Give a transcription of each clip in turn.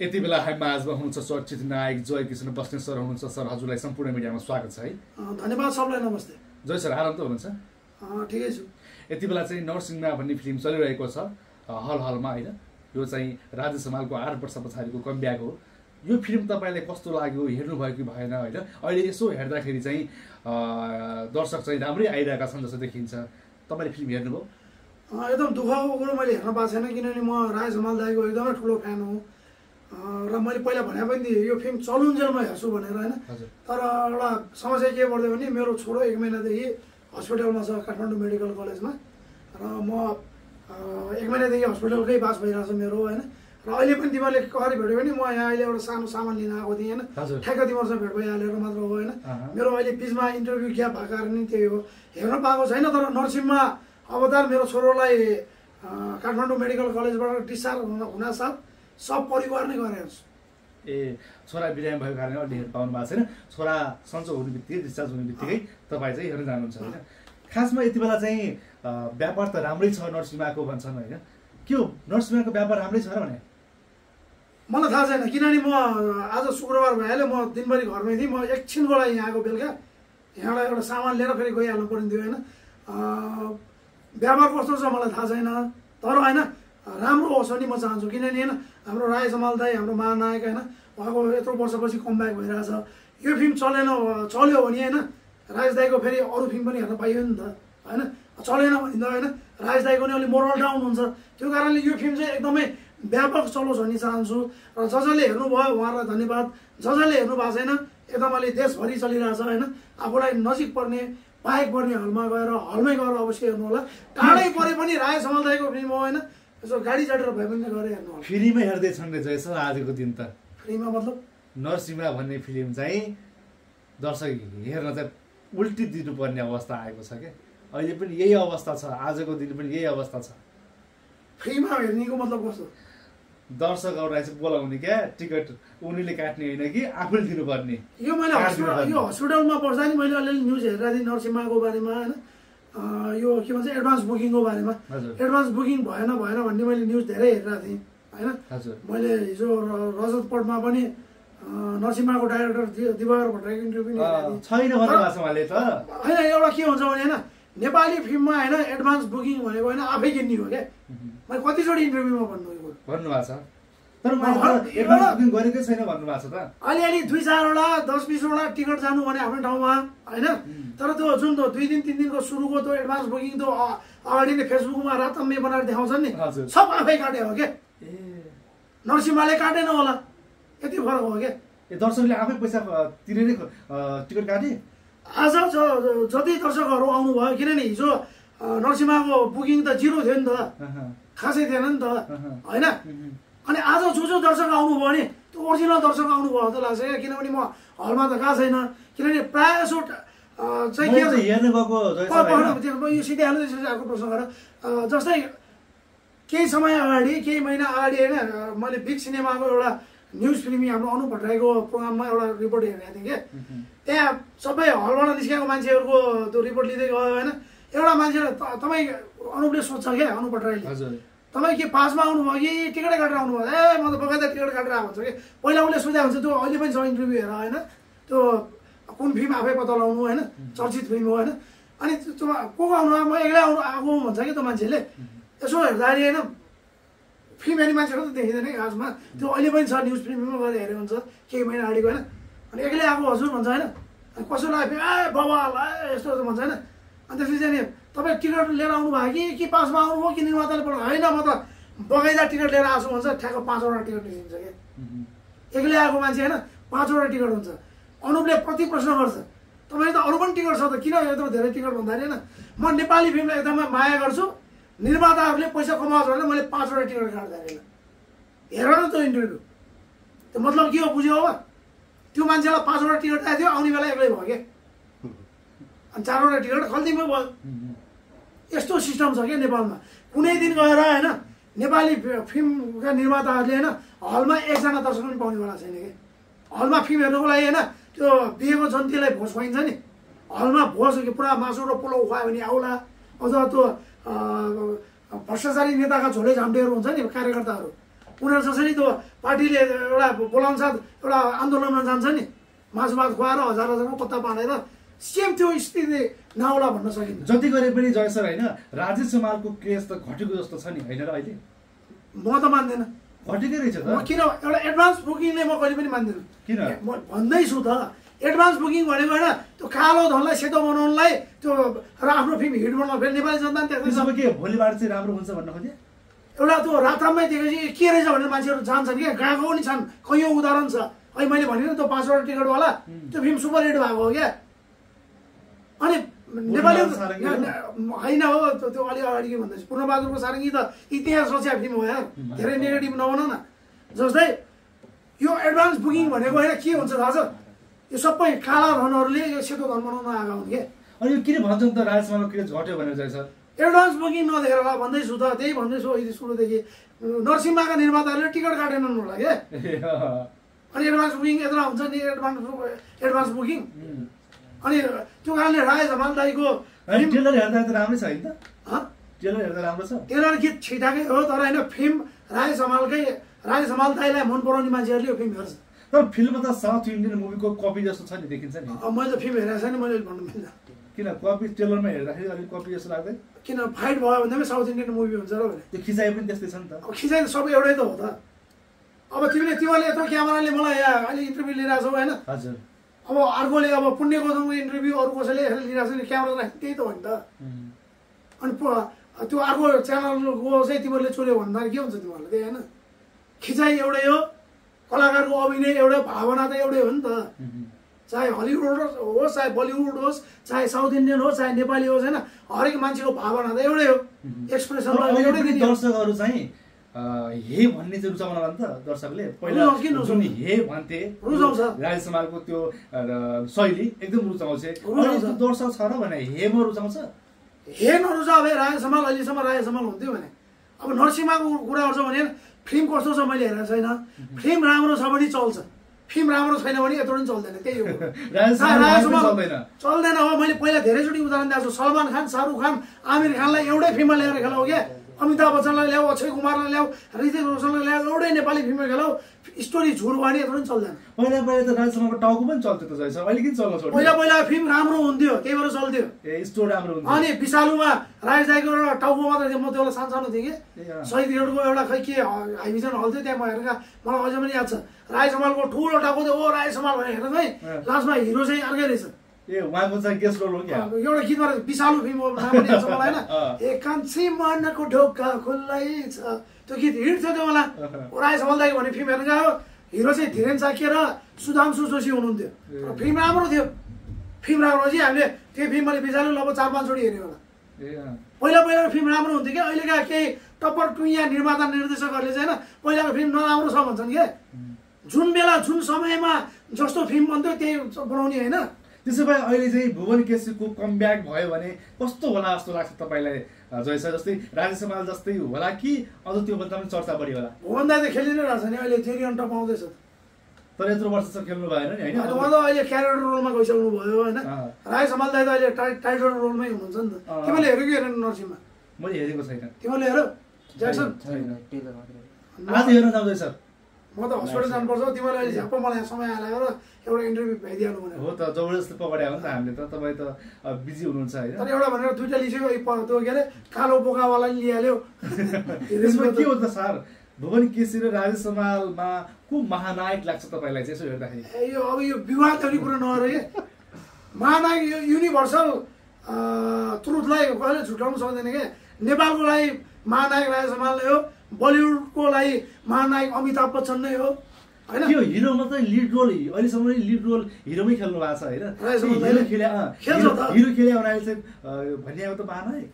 यति बेला हामीमा आजमा हुनुहुन्छ चर्चित नायक जय कृष्ण बस्नेत सर हुनुहुन्छ। सर हजुरलाई सम्पूर्ण मिडियामा स्वागत छ है। धन्यवाद सबलाई, नमस्ते। जय सर, आराम त हुनुहुन्छ? ठिकै छु। यति बेला चाहिँ नरसिंहमा भन्ने फिल्म चलिरहेको छ हलमा होइन। यो चाहिँ राजेश हमालको 8 वर्ष पछाडिको कमब्याक हो। यो फिल्म तपाईँलाई कस्तो लाग्यो, हेर्नुभयो कि भएन होइन? अहिले यसो हेर्दाखेरि चाहिँ दर्शक चाहिँ राम्रै आइरहेका छन् जस्तो देखिन्छ। तपाईँले फिल्म हेर्नुभयो? एकदम दुःखको कुरो मैले हेर्न पाएको छैन, किनभने म राजेश हमाल दाइको एकदमै ठुलो फ्यान हो र मैले पहिला भने पनि थिएँ यो फिल्म चलुन्जेलमा हेर्छु भनेर होइन। तर एउटा समस्या के पर्यो भने मेरो छोरो 1 महिनादेखि हस्पिटलमा छ, काठमाडौँ मेडिकल कलेजमा, र म 1 महिनादेखि हस्पिटलकै बास भइरहेको छ मेरो होइन। र अहिले पनि तिमीहरूले कसरी भेट्यो भने म यहाँ अहिले एउटा सानो सामान लिन आएको थिएँ होइन। ठ्याक्क तिमीहरूसँग भेट भइहालेर मात्र हो होइन। मेरो अहिले बिचमा इन्टरभ्यू ग्याप भएको कारण नि त्यही हो, हेर्न पाएको छैन। तर नरसिंहमा अवतार मेरो छोरोलाई काठमाडौँ मेडिकल कलेजबाट डिस्चार्ज हुनासाथ सब परिवार नै गरेको छु। छोरा बिरामी भएको कारणले अलि हेर्न पाउनु भएको छैन। छोरा सन्चो हुने बित्तिकै, डिस्चार्ज हुने बित्तिकै तपाईँ चाहिँ हेर्न जानुहुन्छ होइन। खासमा यति बेला चाहिँ व्यापार त राम्रै छ नरसिंहको भन्छन् होइन। के हो नरसिंहको व्यापार राम्रै छ र भने? मलाई थाहा छैन, किनभने म आज शुक्रबार भइहाल्यो, म दिनभरि घरमै थिएँ। म एकछिनको लागि यहाँ आएको, बेलुका यहाँबाट एउटा सामान लिएर फेरि गइहाल्नु परिन्थ्यो होइन। व्यापार कस्तो छ मलाई थाहा छैन, तर होइन राम्रो होस् नि म चाहन्छु। किनभने होइन हाम्रो राजेश हमाल दाइ हाम्रो महानायक होइन, उहाँको यत्रो वर्षपछि कमब्याक भइरहेछ। यो फिल्म चल्यो भने होइन राजेश दाइको फेरि अरू फिल्म पनि हेर्न पाइयो नि त होइन। चलेन भने त होइन राजेश दाइको नि अलिक मोरल डाउन हुन्छ। त्यो कारणले यो फिल्म चाहिँ एकदमै व्यापक चलोस् भन्ने चाहन्छु। र जसले हेर्नुभयो उहाँलाई धन्यवाद, जसले हेर्नु भएको छैन एकदम अहिले देशभरि चलिरहेछ होइन। आफूलाई नजिक पर्ने बाहेक पर्ने हलमै गएर अवश्य हेर्नु होला। टाढै परे पनि राजेश हमाल दाइको फिल्म हो होइन, यसो गाडी चढेर भए पनि गएर हेर्नु होला। फ्रीमै हेर्दैछन् रे जय सर आजको दिन त? फ्रीमा मतलब नरसिंह भन्ने फिल्म चाहिँ दर्शक हेर्न चाहिँ उल्टी दिनुपर्ने अवस्था आएको छ क्या। अहिले पनि यही अवस्था छ, आजको दिन पनि यही अवस्था छ। फ्रीमा हेर्नेको मतलब कस्तो? दर्शकहरूलाई चाहिँ बोलाउने क्या, टिकट उनीले काट्ने होइन कि आफूले दिनुपर्ने। यो मैले हस्पिटलमा बस्दा नि मैले अलिअलि न्युज हेरेर थिएँ नरसिंहको बारेमा होइन। यो के भन्छ एडभान्स बुकिङको बारेमा। एडभान्स बुकिङ भएन भन्ने मैले न्युज धेरै हेरेर थिएँ होइन। मैले हिजो रजत पटमा पनि नरसिंहको डाइरेक्टर दिवाकर भट्टराईको इन्टरभ्यू छैन होइन। एउटा के हुन्छ भने होइन नेपाली फिल्ममा होइन एडभान्स बुकिङ भनेको होइन आफै किन्ने हो क्या। मैले कतिचोटि इन्टरभ्यूमा भन्नुभएको छ, तर एडभान्स बुकिङ गरेकै छैन भन्नुभएको छ त। अलिअलि 2-4वटा 10-20वटा टिकट जानु भने आफ्नो ठाउँमा होइन। तर त्यो जुन 2 दिन 3 दिनको सुरुको त्यो एडभान्स बुकिङ त्यो अगाडि नै फेसबुकमा रातम्य बनाएर देखाउँछन् नि, सब आफै काट्यो हो क्या। नरसिंहले काटेन होला, यति फरक हो क्या। दर्शकले आफै पैसा तिरेरै टिकट काटे। आज जति दर्शकहरू आउनुभयो, किनभने हिजो नरसिंहको बुकिङ त 0 थियो नि त, खासै थिएन नि त होइन। अनि आज जो दर्शक आउनुभयो नि त्यो ओरिजिनल दर्शक आउनुभयो जस्तो लाग्छ क्या। किनभने म हलमा त गएको छैन, किनभने प्रायः जसो चाहिँ यो सिधै अर्को प्रश्न गर। जस्तै केही समय अगाडि, केही महिना अगाडि होइन मैले बिग सिनेमाको एउटा न्युज फिल्म हाम्रो अनु भट्टराईको प्रोग्राममा एउटा रिपोर्ट हेरेको थिएँ कि। त्यहाँ सबै हलबाट निस्केको मान्छेहरूको त्यो रिपोर्ट लिँदै गयो होइन। एउटा मान्छेले तपाईँ अनुपले सोध्छ क्या, अनु भट्टराईले तपाईँ के पासमा आउनुभयो कि टिकटै काटेर आउनुभयो? म त बगैँचा टिकट काटेर आएको भन्छ कि। पहिला उसले सोधेको हुन्छ, त्यो अहिले पनि छ इन्टरभ्यू हेर होइन। त्यो कुन फिल्म आफै पत्ता लगाउनु होइन, चर्चित फिल्म हो होइन। अनि त्यो को आउनुभयो? म एक्लै आएको भन्छ कि त्यो मान्छेले। यसो हेर्दाखेरि होइन फिल्म हेर्ने मान्छेहरू त देखिँदैन कि खासमा। त्यो अहिले पनि छ, न्युज फिल्ममा गएर हेरेको हुन्छ केही महिना अगाडिको होइन। अनि एक्लै आएको हजुर भन्छ होइन। अनि कसो लाग्यो बबाल यस्तो भन्छ होइन। अनि त्यसपछि चाहिँ तपाईँ टिकट लिएर आउनु भयो कि पासमा आउनुभयो कि निर्माताले पठाउनु? होइन म त बगैँचा टिकट लिएर आएको भन्छ। ठ्याक्क 5वटा टिकट निस्किन्छ क्या। एक्लै आएको मान्छे होइन 5वटा टिकट हुन्छ। अनुपले प्रति प्रश्न गर्छ, तपाईँले त अरू पनि टिकट छ त, किन यत्रो धेरै टिकट भन्दाखेरि होइन म नेपाली फिल्मलाई एकदमै माया गर्छु, निर्माताहरूले पैसा कमाउँछ भनेर मैले 5वटा टिकट काट्दैन। हेर न त्यो इन्टरभ्यू, त्यो मतलब के हो बुझ्यो अब? त्यो मान्छेलाई 5वटा टिकट आएको थियो, आउने बेला एक्लै भयो क्या। अनि 4वटा टिकट खल्तीमै भयो। यस्तो सिस्टम छ क्या नेपालमा। कुनै दिन गएर होइन नेपाली फिल्मका निर्माताहरूले होइन हलमा 1जना दर्शक पनि पाउने बेला छैन कि। हलमा फिल्म हेर्नुको लागि होइन त्यो बिहेको जन्तीलाई भोज खुवाइन्छ नि, हलमा भोज पुरा मासु र पुलाउ खुवायो भने आउला। अझ त्यो भ्रष्टाचारी नेताका झोले झाम्टेहरू हुन्छ नि कार्यकर्ताहरू, उनीहरू जसरी त्यो पार्टीले एउटा बोलाउनसाथ एउटा आन्दोलनमा जान्छ नि मासु भात खुवाएर हजार हजारमा पत्ता बाँडेर सेम त्यो स्थिति नहोला भन्न सकिन्छ। जति गरे पनि जय सर होइन राजेश हमालको केस त घटेको जस्तो छ नि होइन र अहिले? म त मान्दैन घटेकै रहेछ त। किन एउटा एडभान्स बुकिङले म कहिले पनि मान्दिनँ। किन म भन्दैछु त एडभान्स बुकिङ भनेको होइन त्यो कालो धनलाई सेतो बनाउनलाई त्यो र आफ्नो फिल्म हिट बनाउन फेरि नेपाली जनता त्यसमा के भोलिबाट चाहिँ राम्रो हुन्छ भन्न खोजे? एउटा त्यो रातरातमै देखेपछि के रहेछ भनेर मान्छेहरू जान्छन् क्या गएको पनि छन् कैयौँ उदाहरण छ। अहिले मैले भनेँ त्यो 5 वटा टिकटवाला त्यो फिल्म सुपर हिट भएको हो क्या। अनि नेपाली होइन हो त्यो अलिक अगाडि के भन्दैछु पूर्णबहादुरको सारङ्गी त इतिहास रच्या फिल्म हो यार धेरै नेगेटिभ नभन न। जस्तै यो एडभान्स बुकिङ भनेको होइन के हुन्छ थाहा छ यो सबै काला धनहरूले यो सेतो धन बनाउन आएको हुन् क्या। अनि किन भन्छन् त राजमाको केस घट्यो भनेर चाहिँ सर? एडभान्स बुकिङ नदेखेर होला भन्दैछु त त्यही भन्दैछु अहिले सुरुदेखि नरसिम्हाका निर्माताहरूले टिकट काटेनन् होला क्या। अनि एडभान्स बुकिङ यत्रो हुन्छ नि एडभान्स बुकिङ अनि त्यो कारणले राजेश हमाल दाइको ट्रेलर हेर्दा त राम्रै छ होइन त? ट्रेलर हेर्दा राम्रो छ। ट्रेलर गीत छिटाकै हो तर होइन फिल्म राजेश हमाल दाइलाई मन पराउने मान्छेहरूले यो फिल्म हेर्छ। तर फिल्ममा त साउथ इन्डियन मुभीको कपी जस्तो छ नि देखिन्छ नि। मैले त फिल्म हेरेको छैन मैले भन्नु मिल्दैन। किन कपी ट्रेलरमा हेर्दाखेरि अलिक कपी जस्तो लाग्दैन? किन फाइट भयो भन्दा साउथ इन्डियन मुभी हुन्छ र भने त्यो खिचाइ पनि त्यस्तै छ नि त। खिचाइ त सबै एउटै त हो त। अब तिमीले यत्रो क्यामेराले मलाई यहाँ अहिले इन्टरभ्यू लिइरहेको छौ होइन? हजुर। अब अर्कोले अब पुण्य गौतमको इन्टरभ्यू अरू कसैले लिइरहेको छ नि क्यामेरा राख्ने त्यही त हो नि त। अनि त्यो अर्को च्यानलको चाहिँ तिमीहरूले चोऱ्यो भन्दा के हुन्छ तिमीहरूलाई त्यही होइन? खिचाइ एउटै हो कलाकारको अभिनय एउटै भावना त एउटै हो नि त। चाहे हलिउड होस् चाहे बलिउड होस् चाहे साउथ इन्डियन होस् चाहे नेपाली होस् होइन हरेक मान्छेको भावना त एउटै हो एक्सप्रेसन एउटै दिने। दर्शकहरू चाहिँ हे भन्ने चाहिँ रुचाउन नि त दर्शकले पहिला जुन हे भन्थे रुचाउँछ राजेश हमालको त्यो शैली एकदम रुचाउँछ। दर्शक छ र भने हेमा रुचाउँछ? हे नरुचा भए राजेश हमाल अहिलेसम्म राजेश हमाल हुन्थ्यो भने अब नरसिम्हाको कुरा गर्छ भने फिल्म कस्तो छ मैले हेरेको छैन। फिल्म राम्रो छ भने चल्छ फिल्म राम्रो छैन भने यत्रो पनि चल्दैन त्यही हो। चल्दैन हो। मैले पहिला धेरैचोटि उदाहरण दिएको छु सलमान खान शाहरुख खान आमिर खानलाई एउटै फिल्ममा ल्याएर खेलाऊ क्या। अमिताभ बच्चनलाई ल्याऊ अक्षय कुमारलाई ल्याऊ ऋतिक रोशनलाई ल्याऊ एउटै नेपाली फिल्ममा खेलाऊ स्टोरी झुट भने यत्रो पनि चल्दैन। पहिला त राजेश हमालको टाउको पनि चल्थ्यो त जय सर अहिले किन चल्न छोड्यो? पहिला फिल्म राम्रो हुन्थ्यो त्यही भएर चल्थ्यो। ए स्टोरी राम्रो हुन्थ्यो। अनि विशालुमा राजेश दाइको एउटा टाउको मात्र थियो म त्यो सानो थिएँ कि शहीद रोडको एउटा खै के हाइभिजन हल थियो त्यहाँ म हेरेर मलाई अझै पनि याद छ राजेश हमालको ठुलो टाउको थियो ओ राजेश हमाल भनेर हेर्नु है लास्टमा हिरो चाहिँ अर्कै रहेछ। ए उहाँको चाहिँ गेस्ट रोल हो क्या? एउटा गीतमा विशालु फिल्म हो नाम पनि याद छ मलाई होइन एकान्छी मनको ढोका खुल्लै छ त्यो गीत हिट थियो त्यो बेला। राजेश हमाल दाइको भन्ने फिल्म हेर्नु गयो हिरो चाहिँ धीरेन साके र सुधांशु जोशी हुनुहुन्थ्यो। फिल्म राम्रो थियो। फिल्म राम्रो चाहिँ हामीले त्यो फिल्म मैले विशालु लगभग 4-5 चोटि हेरेँ होला। पहिला फिल्म राम्रो हुन्थ्यो क्या। अहिलेका केही टप्पर टुइया निर्माता निर्देशकहरूले चाहिँ होइन पहिलाको फिल्म नराम्रो छ भन्छन् क्या। जुन बेला जुन समयमा जस्तो फिल्म बन्थ्यो त्यही बनाउने होइन। त्यसो भए अहिले चाहिँ भुवन केसीको कमब्याक भयो भने कस्तो होला जस्तो लाग्छ तपाईँलाई जय सर? जस्तै राजेश हमाल जस्तै होला कि अझ त्यो भन्दा पनि चर्चा बढी होला? भुवन दाइ त खेलि नै रहेछ नि अहिले जेरी अन्ट पाउँदैछ तर यत्रो वर्षसम्म खेल्नु भएन नि होइन? उहाँ त अहिले क्यारेक्टर रोलमा गइसक्नु भयो होइन। राजेश हमाल दाइ त अहिले टाइटल रोलमै हुनुहुन्छ नि त। तिमीले हेऱ्यो कि हेरेन नरसिम्हा? मैले हेरेको छैन। तिमीले हेर ज्याक्सन आज हेर्न जाउँदै सर? म त हस्पिटल जानुपर्छ तिमीले अहिले झ्याप्प मलाई समय हालेर एउटा इन्टरभ्यू भइदिहाल्नु भने हो त जबरजस्ती पकड्यो हो नि त हामीले त। तपाईँ त बिजी हुनुहुन्छ होइन? तर एउटा भनेर दुइटा लिइसक्यो त्यो के अरे कालो बोकावाला लिइहाल्यो। त्यसमा के हो त सर भुवन केसी र राजेश हमालमा को महानायक लाग्छ तपाईँलाई चाहिँ यसो हेर्दाखेरि? यो अब यो विवाद गर्ने कुरा नगर के महानायक यो युनिभर्सल ट्रुथलाई कहिले छुट्याउनु सक्दैन क्या। नेपालको लागि महानायक राजेश हमाल नै हो बलिउडको लागि महानायक अमिताभ बच्चन नै हो होइन? त्यो हिरो मात्रै लिड रोल अहिलेसम्म लिड रोल हिरोमै खेल्नु भएको छ होइन? हिरो खेले हुनाले चाहिँ भनिएको त महानायक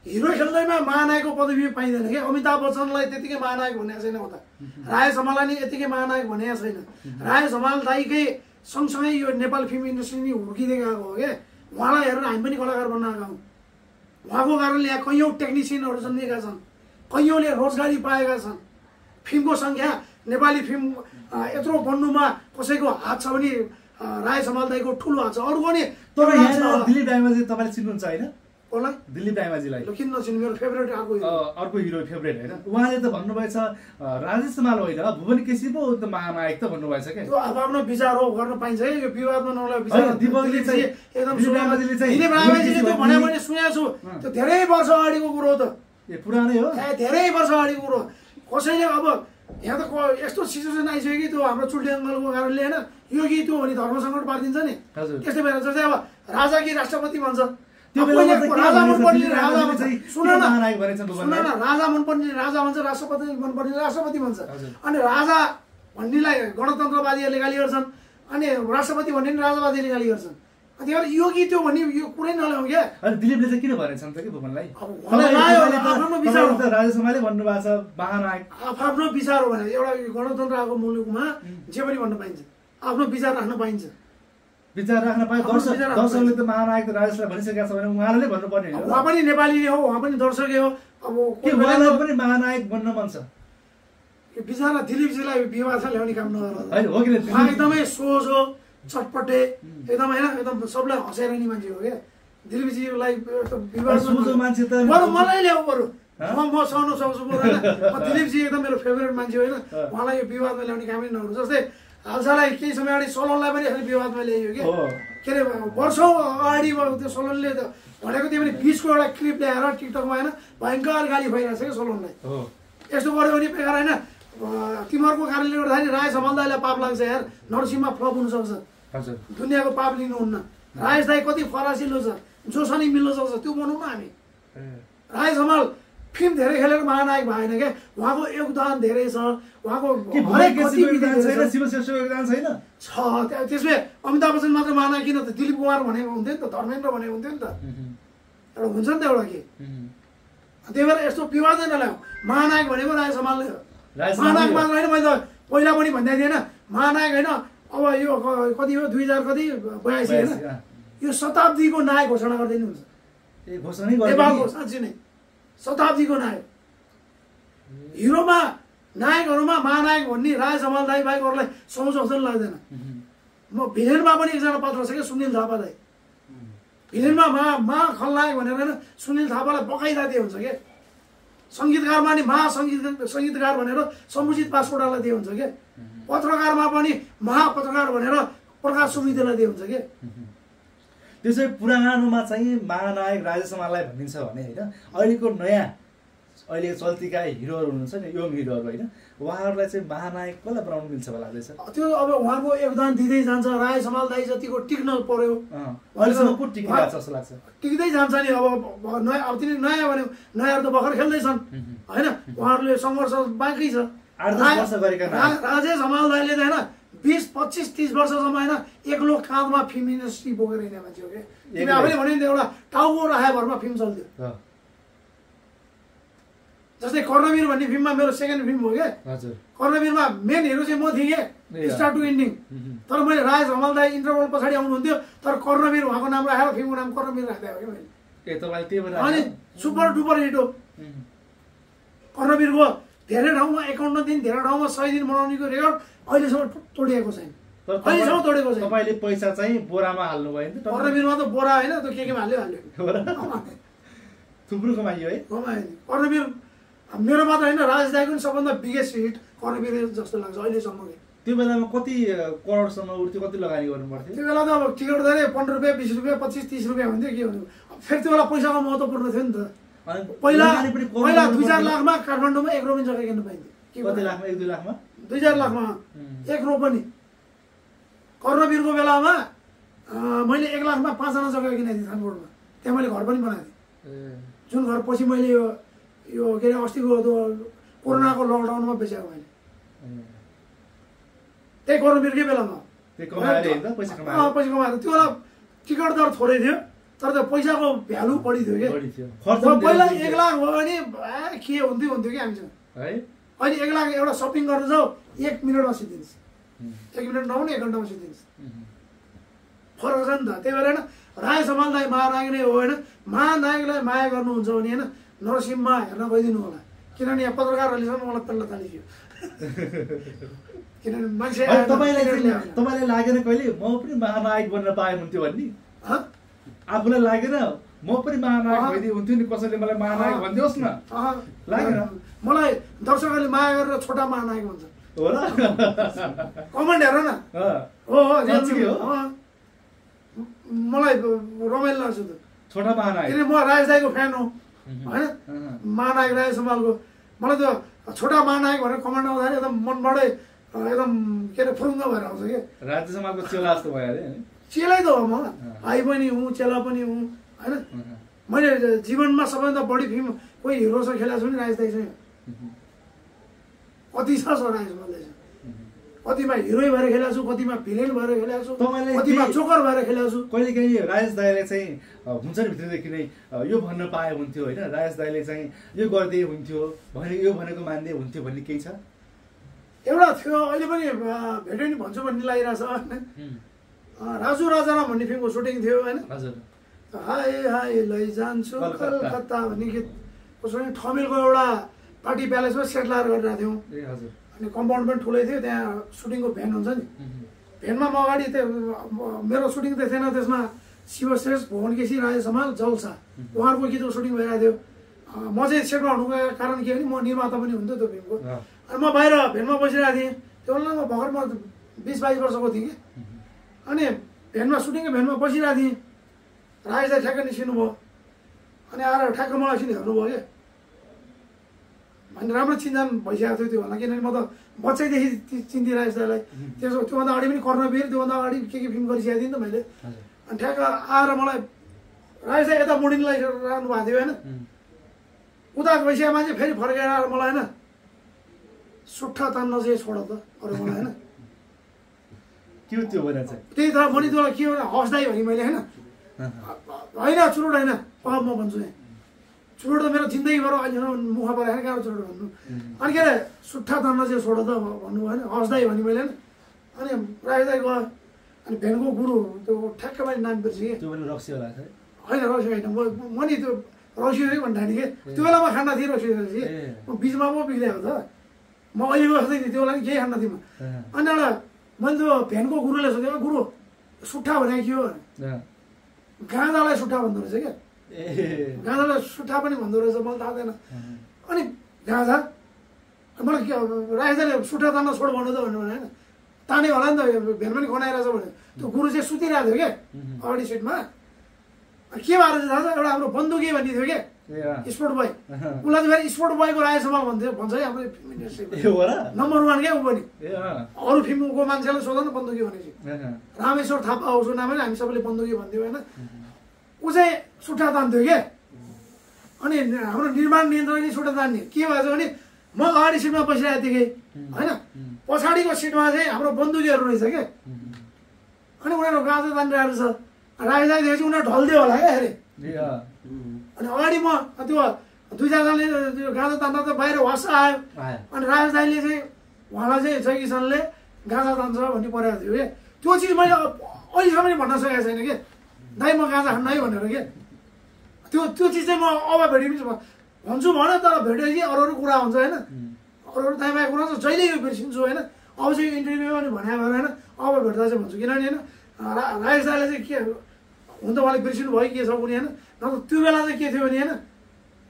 हिरो खेल्दैमा महानायकको पदवी पाइँदैन क्या। अमिताभ बच्चनलाई त्यतिकै महानायक भनेको छैन उता। राजेश हमाललाई नि यतिकै महानायक भनेको छैन। राजेश हमाल दाइकै सँगसँगै यो नेपाल फिल्म इन्डस्ट्री नि हुर्किँदै गएको हो क्या। उहाँलाई हेरेर हामी पनि कलाकार बन्न आएका हौँ। उहाँको कारणले यहाँ कैयौँ टेक्निसियनहरू जन्मिएका छन् कैयौँले रोजगारी पाएका छन्। फिल्मको सङ्ख्या नेपाली फिल्म यत्रो बन्नुमा कसैको हात छ भने राजेश हमाल दाइको ठुलो हात छ। अरूको नि तर यहाँ दिलीप दाइमा चाहिँ तपाईँले चिन्नुहुन्छ होइन? कसलाई दिलीप रायमाझीलाई ल किन नचिन्नु मेरो फेभरेट अर्को हिरो फेभरेट होइन उहाँले त भन्नुभएछ राजेश हमाल होइन भुवन केसी पो त महानायक त भन्नुभएछ क्या त्यो आफ्नो विचार हो गर्न पाइन्छ है यो विवादमा नहुने विचार दिपकले चाहिँ एकदम दिलीप रायमाझीले चाहिँ दिलीप रायमाझीले त्यो भने मैले सुनेको छु त्यो धेरै वर्ष अगाडिको कुरो हो त ए पुरानै हो धेरै वर्ष अगाडिको कुरो कसैले अब यहाँ त यस्तो सिचुएसन आइसक्यो कि त्यो हाम्रो चुल्टी अङ्गलको कारणले होइन यो कि त्यो भने धर्म सङ्कट पारिदिन्छ नि त्यस्तै भएर जस्तै अब राजा कि राष्ट्रपति भन्छ राजा मनपर्ने राजा भन्छ सुन न राजा मनपर्ने राजा भन्छ राष्ट्रपति मनपर्ने राष्ट्रपति भन्छ अनि राजा भन्नेलाई गणतन्त्रवादीहरूले गाली गर्छन् अनि राष्ट्रपति भन्ने राजावादीले गाली गर्छन् त्यही भएर यो कि त्यो भन्ने यो कुरै नल्याउँ क्या अनि दिलीपले चाहिँ किन भनेछन् त कि भुवनलाई आफ्नो विचार हो राजेश हमालले भन्नुभएको छ महानायक आफ्नो विचार हो भने एउटा गणतन्त्रको मुलुकमा जे पनि भन्न पाइन्छ आफ्नो विचार राख्न पाइन्छ विचार राख्न पाए दर्शकले त महानायक त राजेशलाई भनिसकेका छ भने उहाँले भन्नुपर्ने हो उहाँ पनि नेपाली नै हो उहाँ पनि दर्शकै हो अब उहाँलाई पनि महानायक बन्न मन छ यो बिचरा दिलीपजीलाई विवाद छ ल्याउने काम नगर होइन हो कि उहाँ एकदमै सोझ हो चटपटे एकदम होइन एकदम सबलाई हँसाइरहने मान्छे हो क्या दिलीपजीलाई विवाद मान्छे त बरु मलाई ल्याऊ बरु म सहन सक्छु होइन दिलीपजी एकदम मेरो फेभरेट मान्छे होइन उहाँलाई यो विवादमा ल्याउने कामै नगर्नु जस्तै हालसालै केही समय अगाडि सोलनलाई पनि यसरी विवादमा ल्याइयो कि के अरे वर्षौँ अगाडि त्यो सोलनले त भनेको त्यो पनि बिचको एउटा क्लिप ल्याएर टिकटकमा होइन भयङ्कर गाली भइरहेको छ क्या सोलनलाई यस्तो गर्यो भने बेकार होइन तिमीहरूको कारणले गर्दाखेरि राजेश हमाल दाईलाई पाप लाग्छ यार नरसिंहमा फ्लप हुनसक्छ दुनियाँको पाप लिनुहुन्न राजेश दाई कति फरासिलो छ जोसँग मिल्न सक्छ त्यो बनाउँ न हामी राजेश हमाल फिल्म धेरै खेलेर महानायक भएन क्या उहाँको योगदान धेरै छ उहाँको त्यसमा अमिताभ बच्चन मात्र महानायक किन त दिलीप कुमार भनेको हुन्थ्यो नि त धर्मेन्द्र भनेको हुन्थ्यो नि त एउटा हुन्छ नि त एउटा के त्यही भएर यस्तो विवादै नल्याऊ महानायक भनेको राजेश हमालले हो महानायक मात्र होइन मैले त पहिला पनि भन्दै थिएन महानायक होइन अब यो कति हो 2082 होइन यो शताब्दीको नायक घोषणा गरिदिनु हुन्छ नेपालको साँच्ची नै शताब्दीको नायक हिरोमा नायकहरूमा महानायक भन्ने राजेश हमाल दाई बाहेक अरूलाई सोच जस्तो लाग्दैन म भिलेनमा पनि एकजना पात्र छ क्या सुनिल थापा दाई भिलेनमा मा खलनायक भनेर होइन सुनिल थापालाई बकाइदा दिए हुन्छ क्या सङ्गीतकारमा नि सङ्गीतकार भनेर समुचित बास्कोटालाई दिए हुन्छ क्या पत्रकारमा पनि महापत्रकार भनेर प्रकाश सुवेदीलाई दिए हुन्छ क्या त्यसै पुरानोमा चाहिँ महानायक राजेश हमाललाई भनिन्छ भने होइन अहिलेको नयाँ अहिले चल्तीका हिरोहरू हुनुहुन्छ नि यङ हिरोहरू होइन उहाँहरूलाई चाहिँ महानायक कसलाई बनाउनु मिल्छ होला लाग्दैछ त्यो अब उहाँको योगदान दिँदै जान्छ राजेश हमाल दाई जतिको टिक्न पर्यो अहिलेसम्म को टिकिरहेको छ जस्तो लाग्छ टिक्दै जान्छ नि अब नयाँ अब तिनी नयाँ भन्यो नयाँहरू त भर्खर खेल्दैछन् होइन उहाँहरूले सङ्घर्ष बाँकी छ राजेश हमाल दाईले त होइन 20-25-30 वर्षसम्म होइन एक्लो काँधमा फिल्म इन्डस्ट्री बोकेर हिँड्ने मान्छे हो कि आफैले भन्यो नि एउटा टाउको राखे भरमा फिल्म चल्थ्यो जस्तै कर्णवीर भन्ने फिल्ममा मेरो सेकेन्ड फिल्म हो क्या कर्णवीरमा मेन हिरो चाहिँ म थिएँ क्या स्टार्ट टु एन्डिङ तर मैले राजेश हमाल दाई इन्टरभल पछाडि आउनुहुन्थ्यो तर कर्णवीर उहाँको नाम राखेर फिल्मको नाम कर्णवीर राखिदिएको क्या मैले अनि सुपर डुपर हिट हो कर्णवीरको धेरै ठाउँमा 51 दिन धेरै ठाउँमा 100 दिन मनाउनेको रेकर्ड अहिलेसम्म तोडिएको छैन अहिलेसम्म तोडेको छैन तपाईँले पैसा चाहिँ बोरामा हाल्नु भयो नि त कर्णवीरमा त बोरा होइन त्यो केमा हाल्यो थुप्रो कमाइयो है कर्णवीर मेरो मात्र होइन राजेश दाईको पनि सबभन्दा बिगेस्ट हिट कर्णवीर जस्तो लाग्छ अहिलेसम्म त्यो बेलामा कति करोडसम्म उठ्थ्यो कति लगानी गर्नु पर्थ्यो त्यो बेला त अब टिकट धेरै 15 रुपियाँ 20 रुपियाँ 25-30 रुपियाँ हुन्थ्यो के भन्नु फेरि त्यो बेला पैसाको महत्त्वपूर्ण थियो नि त पहिला 2-4 लाखमा काठमाडौँमा 1 रोपनी जग्गा किन्न पाइन्थ्यो कति लाखमा 1-2 लाखमा 2-4 लाखमा 1 रोपनी कर्णवीरको बेलामा मैले 1 लाखमा 5 जना जग्गा किनेको थिएँ काठमाडौँमा त्यहाँ मैले घर पनि बनाएको थिएँ जुन घर पछि मैले यो के अरे अस्तिको कोरोनाको लकडाउनमा बेचेको मैले त्यही कर्णवीरकै बेलामा पैसा कमाएर त्यो बेला टिकट दर थोरै थियो तर त्यो पैसाको भ्यालु बढी थियो क्या पहिला 1 लाख भयो भने के हुन्थ्यो क्या हामीसँग अहिले 1 लाख एउटा सपिङ गर्न जाऊ 1 मिनटमा सिद्धिन्छ 1 मिनट नहुने 1 घन्टामा सिद्धिन्छ फरक छ नि त त्यही भएर होइन राजेश हमाल दाई महानायक नै हो होइन महानायकलाई माया गर्नुहुन्छ भने होइन नरसिंहमा हेर्न गइदिनु होला किनभने यहाँ पत्रकारहरूले सम्म मलाई तल्ला तालिदियो किनभने मान्छे तपाईँलाई लागेन कहिले म पनि महानायक बन्न पाए हुन्थ्यो भन्ने आफूलाई लागेन म पनि महानायक भइदिए हुन्थ्यो नि, कसैले मलाई महानायक भनिदियोस् न, लागेन। मलाई दर्शकहरूले माया गरेर छोटा महानायक भन्छ हो र? कमेन्ट हेर न। हो मलाई रमाइलो लाग्छ त छोटा महानायक, किनभने म राजेश दाईको फ्यान हो होइन, महानायक राजेश हमालको। मलाई त छोटा महानायक भनेर कमेन्ट आउँदाखेरि एकदम मनबाटै एकदम के अरे फुरुङ्ग भएर आउँछ कि। राजेश हमालको चेला जस्तो भयो अरे। चेलै त हो, म भाइ पनि हुँ, चेला पनि हुँ होइन। मैले जीवनमा सबैभन्दा बढी फिल्म कोही हिरोसँग खेलेको छु नि राजेश दाईसँग। कति छ राजेश हमालले, कतिमा हिरोइन भएर खेलेको छु, कतिमा भिलेन भएर खेलेको छु, कतिमा जोकर भएर खेलेको छु। कहिले काहीँ राजेश दाईले चाहिँ हुन्छ नि भित्रदेखि नै यो भन्न पाए हुन्थ्यो होइन, राजेश दाईले चाहिँ यो गर्दै हुन्थ्यो भने, यो भनेको मान्दै हुन्थ्यो भन्ने केही छ? एउटा थियो, अहिले पनि भेट्यो नि भन्छु भन्ने लागिरहेछ होइन। राजु राजाराम भन्ने फिल्मको सुटिङ थियो होइन। हाय हाय लैजान्छु कलकत्ता भन्ने गीत उसो नि ठमेलको एउटा पार्टी प्यालेसमा सेटलार गरिरहेको थियौँ। अनि कम्पाउन्ड पनि ठुलै थियो, त्यहाँ सुटिङको भ्यान हुन्छ नि, भ्यानमा म अगाडि त्यो मेरो सुटिङ त थिएन, त्यसमा शिवश्रेष्ठ, भुवन केसी, राजेश हमाल, जलसा उहाँहरूको गीतको सुटिङ भइरहेको थियो। म चाहिँ सेटमा हुनुको कारण के भने म निर्माता पनि हुन्थ्यो त्यो फिल्मको। अनि म बाहिर भ्यानमा बसिरहेको थिएँ, त्यो बेला म भर्खर म 20-22 वर्षको थिएँ कि। अनि भ्यानमा सुटिङको भ्यानमा बसिरहेको थिएँ, राजेश दाई ठ्याक्कै निस्किनु भयो। अनि आएर ठ्याक्क मलाई एकछिन हेर्नुभयो क्या, अनि राम्रो चिन्जान भइसकेको थियो त्यो होला, किनभने म त बच्चैदेखि चिन्थेँ राजेश दाईलाई। त्योभन्दा अगाडि पनि कर्णवीर, त्योभन्दा अगाडि के फिल्म गरिसकेको थिएँ नि त मैले। अनि ठ्याक्क आएर मलाई राजेश दाई यता मुडिन लगाइरहनु भएको थियो होइन, उता गइसकेको मान्छे फेरि फर्केर आएर मलाई होइन सुट्ठा तान्न चाहिँ छोड त अरू मलाई होइन। के त्यो भनेर चाहिँ त्यही त भने तँलाई के भने हस्दाई भने मैले होइन, होइन चुरोट होइन, म भन्छु यहाँ चुरोट त मेरो जिन्दगीभर अहिलेसम्म मुख परेन, कहाँ चुरोट भन्नु। अनि के अरे सुट्ठा तान्न चाहिँ छोड त भन्नुभयो होइन, हस्दाई भने मैले होइन। अनि राजेश दाई गयो, अनि भेनको गुरु त्यो ठ्याक्क मैले नाम बिर्सेँ कि, त्यो पनि रक्सी होला होइन रक्सी होइन, म नि त्यो रक्सी भन्दाखेरि कि त्यो बेला म खाना थिएँ रक्सी, म बिचमा पो बिग्रेको त, म अहिलेको जस्तै थिएँ, त्यो बेला नि केही खाना थिएँ म। अनि एउटा मैले त्यो भेनको गुरुले सोधेको, गुरु सुट्ठा भनेको के हो, गाँजालाई सुट्ठा भन्दो रहेछ क्या, गाँजालाई सुट्ठा पनि भन्दो रहेछ, मलाई थाहा थिएन। अनि गाँजा मलाई के राजेश दाईले सुट्ठा तान्न छोड भन्नु त भन्नु होइन, ताने होला नि त, भेन पनि खनाइरहेछ भने। त्यो गुरु चाहिँ सुतिरहेको थियो क्या अगाडि सिटमा, के भएर चाहिँ थाहा छ, एउटा हाम्रो बन्दुकी भन्ने थियो क्या स्पोर्ट बोय, उसलाई चाहिँ फेरि स्पोर्ट बोयको राजेश हमाल भन्थ्यो भन्छ है हाम्रो फिल्म इन्डस्ट्रीमा, नम्बर 1 क्या ऊ पनि। अरू फिल्मको मान्छेलाई सोध न बन्दुकी भनेपछि, रामेश्वर थापा उसको नाम होइन, हामी सबैले बन्दुकी भन्थ्यौँ होइन। ऊ चाहिँ सुट्ठा तान्थ्यो क्या, अनि हाम्रो निर्माण नियन्त्रणले सुट्ठा तान्ने के भएछ भने म अगाडि सिटमा बसिरहेको थिएँ कि होइन, पछाडिको सिटमा चाहिँ हाम्रो बन्दुकीहरू रहेछ क्या। अनि उनीहरू गाँजा तानिरहेको छ, राजेश दाई देखेपछि उनीहरू ढल्दियो होला क्या अरे। अनि अगाडि म त्यो 2-4जनाले त्यो गाँजा तान्दा त बाहिर वास आयो, अनि राजेश दाईले चाहिँ उहाँलाई चाहिँ जय किसनले गाँजा तान्छ भन्ने परेको थियो क्या। त्यो चिज मैले अहिलेसम्म पनि भन्न सकेको छैन कि दाई म गाँजा खान्न है भनेर के। त्यो चिज चाहिँ म अब भेटेपछि भन्छु भन, तर भेटेपछि अरू कुरा हुन्छ होइन, अरू दाइ बाई कुरा छ, जहिले यो बिर्सिन्छु होइन। अब चाहिँ इन्टरभ्यूमा पनि भने भएर होइन, अब भेट्दा चाहिँ भन्छु, किनभने होइन राजेश दाईले चाहिँ के हुन त उहाँले बिर्सिनु भयो के छ कुनै होइन, नत्र त्यो बेला चाहिँ के थियो भने होइन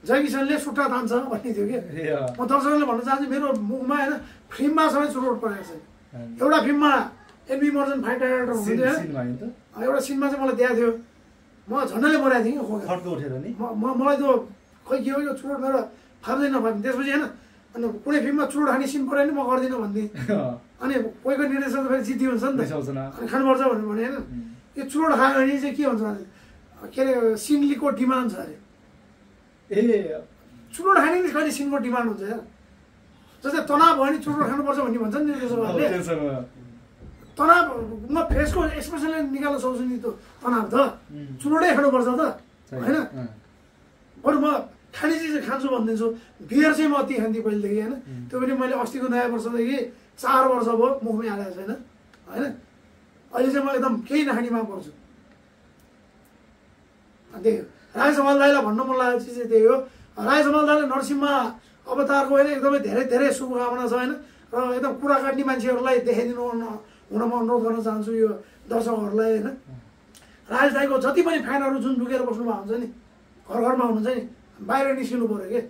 जय किसनले सुट्टा तान्छ भन्ने थियो कि। म दर्शकहरूले भन्न चाहन्छु मेरो मुखमा होइन फिल्ममा सबै चुरोट परेको छ। एउटा फिल्ममा एनबी मर्जन फाइट डाइरेक्टर हुनुहुन्थ्यो, एउटा सिनमा चाहिँ मलाई दिएको थियो, म झन्डैले मरेको थिएँ कि मलाई त्यो खै के हो यो चुरोट मेरो फाप्दैन फाप्ने। त्यसपछि होइन अनि कुनै फिल्ममा चुरोट खाने सिन पऱ्यो भने म गर्दिनँ भन्थेँ, अनि कोहीको निर्देशक फेरि जिद्दी हुन्छ नि त, अनि खानुपर्छ भनेर भने होइन। यो चुरोट खायो भने चाहिँ के हुन्छ भने के अरे सिनलीको डिमान्ड छ अरे, चुरोट खाने नि कहिले सिनको डिमान्ड हुन्छ यार। जस्तै तनाव भयो भने चुरोट खानुपर्छ भन्ने भन्छ नि निर्देशकहरूले, तनावमा फेसको एक्सप्रेसनले निकाल्न सक्छु नि त्यो तनाव त, चुरोटै खानुपर्छ त होइन। बरु म खाने चिज खान्छु भनिदिन्छु, बियर चाहिँ म अति खान्थेँ पहिलेदेखि होइन, त्यो पनि मैले अस्तिको नयाँ वर्षदेखि 4 वर्ष भयो मुखमै हालेको छैन होइन। अहिले चाहिँ म एकदम केही नखानेमा पर्छु। त्यही हो राजेश हमाल दाईलाई भन्न मन लागेको चिज चाहिँ त्यही हो। राजेश हमाल दाईले नरसिंह अवतारको होइन एकदमै धेरै धेरै शुभकामना छ होइन, र एकदम कुरा काट्ने मान्छेहरूलाई देखाइदिनु हुन म अनुरोध गर्न चाहन्छु यो दर्शकहरूलाई होइन। राजेश दाईको जति पनि फ्यानहरू जुन ढुकेर बस्नु भएको हुन्छ नि घर घरमा हुनुहुन्छ नि बाहिर निस्किनु पऱ्यो कि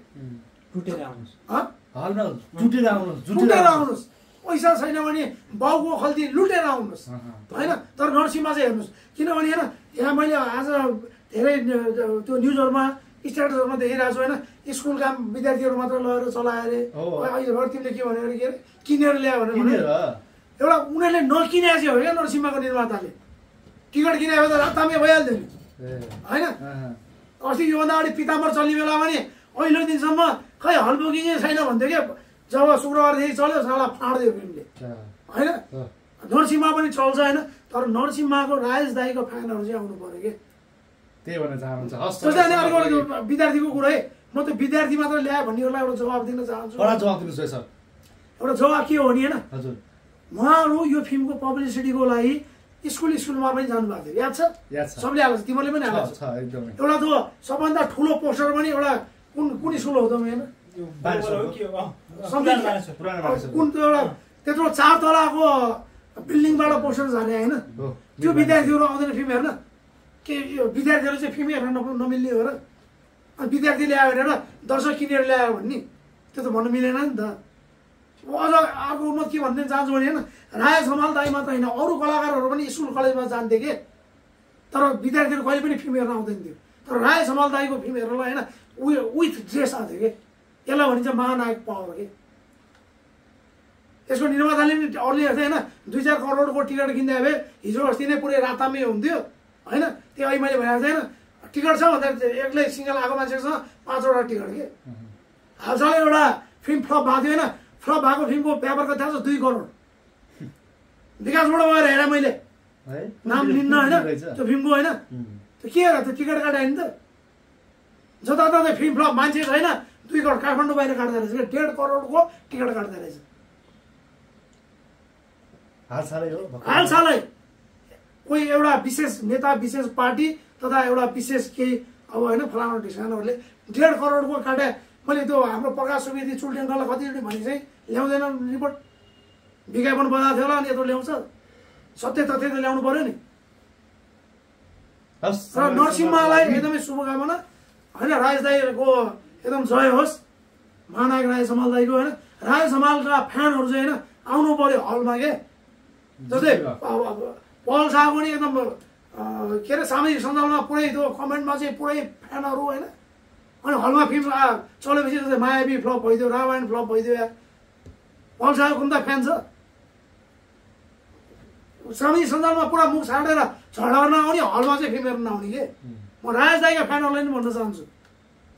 टुटेर आउनुहोस् हलमा जुटेर आउनुहोस् जुटेर आउनुहोस् पैसा छैन भने बाउको खल्ती लुटेर आउनुहोस् होइन तर नरसिंहमा चाहिँ हेर्नुहोस् किनभने होइन यहाँ मैले आज धेरै त्यो न्युजहरूमा स्ट्याटसहरूमा देखिरहेको छु होइन स्कुलका विद्यार्थीहरू मात्र लगेर चलायो अरे अहिले भर तिमीले के भन्यो अरे के अरे किनेर ल्यायो भने एउटा उनीहरूले नकिने चाहिँ हो क्या नरसिंहको निर्माताले टिकट किने भए त रातामै भइहाल्थ्यो नि होइन अस्ति योभन्दा अगाडि पिताम्बर चल्ने बेला भने अहिले दिनसम्म खै हल बुकिङै छैन भन्थ्यो क्या जब शुक्रबारदेखि चल्यो साला फाँड्दियो फिल्मले होइन नरसिंहमा पनि चल्छ होइन तर नरसिंहको राजेश दाईको फ्यानहरू चाहिँ आउनु पऱ्यो कि त्यही भन्न चाहनुहुन्छ जस्तै अनि अर्को विद्यार्थीको कुरा है म त विद्यार्थी मात्र ल्यायो भन्नेहरूलाई एउटा जवाब दिन चाहन्छु कडा जवाब दिनुहोस् है सर एउटा जवाब के हो भने होइन हजुर उहाँहरू यो फिल्मको पब्लिसिटीको लागि स्कुलमा पनि जानुभएको थियो याद छ सबले हाल्छ तिमीले पनि हाल्छ एउटा त सबभन्दा ठुलो पोस्टर पनि एउटा कुन स्कुल हो त होइन कुन त्यो एउटा त्यत्रो 4 तलाको बिल्डिङबाट पोस्टर झाने होइन त्यो विद्यार्थीहरू आउँदैन फिल्म हेर्न के यो विद्यार्थीहरू चाहिँ फिल्म हेर्न नमिल्ने हो र अनि विद्यार्थी ल्यायो भनेर दर्शक किनेर ल्यायो भन्ने त्यो त भन्नु मिलेन नि त अझ अर्को म के भन्ने चाहन्छु भने होइन राजेश हमाल दाई मात्र होइन अरू कलाकारहरू पनि स्कुल कलेजमा जान्थे कि तर विद्यार्थीहरू कहिले पनि फिल्म हेर्न आउँदैन थियो तर राजेश हमाल दाईको फिल्म हेर्नलाई होइन उयो विथ ड्रेस आएको थियो कि यसलाई भनिन्छ महानायक पावर कि यसको निर्माताले पनि अरूले हेर्थ्यो होइन 2-4 करोडको टिकट किन्दा भए हिजो अस्ति नै पुरै रातामै हुन्थ्यो होइन त्यो अहिले मैले भनेको थिएँ होइन टिकट छ भन्दा एक्लै सिङ्गल आएको मान्छेसँग 5वटा टिकट के हालसालै एउटा फिल्म फ्लप भएको थियो होइन फ्लप भएको फिल्मको पेपर कति थाहा छ 2 करोड विकासबाट गएर हेरेँ मैले नाम लिन्न होइन त्यो फिल्मको होइन त्यो के हेर त्यो टिकट काटायो नि त जताततै फिल्म फ्लप मान्छे छैन 2 करोड काठमाडौँ बाहिर काट्दो रहेछ 1.5 करोडको टिकट काट्दो रहेछ हालसालै कोही एउटा विशेष नेता विशेष पार्टी तथा एउटा विशेष केही अब होइन फलाना ढिसानहरूले 1.5 करोडको काटे मैले त्यो हाम्रो प्रकाश सुवेदी चुल्टेङ्गललाई कतिचोटि भने चाहिँ ल्याउँदैन रिपोर्ट विज्ञापन बनाएको थियो होला अनि यत्रो ल्याउँछ सत्य तथ्य त ल्याउनु पर्यो नि र नरसिंहलाई एकदमै शुभकामना होइन राजेश दाईको एकदम जय होस् महानायक राजेश हमाल दाईको होइन राजेश हमालका फ्यानहरू चाहिँ होइन आउनु पर्यो हलमा के जस्तै पल शाहको नि एकदम के अरे सामाजिक सञ्जालमा पुरै त्यो कमेन्टमा चाहिँ पुरै फ्यानहरू होइन अनि हलमा फिल्म चलेपछि जस्तै मायावी फ्लप भइदियो रामायण फ्लप भइदियो यार पल शाहको पनि त फ्यान छ सामाजिक सञ्जालमा पुरा मुख छाडेर झगडा गर्न आउने हलमा चाहिँ फिल्म हेर्न नआउने के म राजेश दाईका फ्यानहरूलाई पनि भन्न चाहन्छु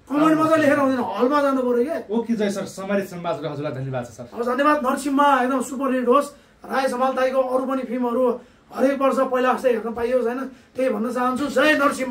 कमेन्ट मात्रै लेखेर आउँदैन हलमा जानु पऱ्यो के ओके जय सर समारी समाजको हजुरलाई धन्यवाद छ सर धन्यवाद नरसिंहमा एकदम सुपर हिट होस् राजेश हमाल दाईको अरू पनि फिल्महरू हरेक वर्ष पहिला जस्तै हेर्न पाइयोस् होइन त्यही भन्न चाहन्छु जय नरसिंह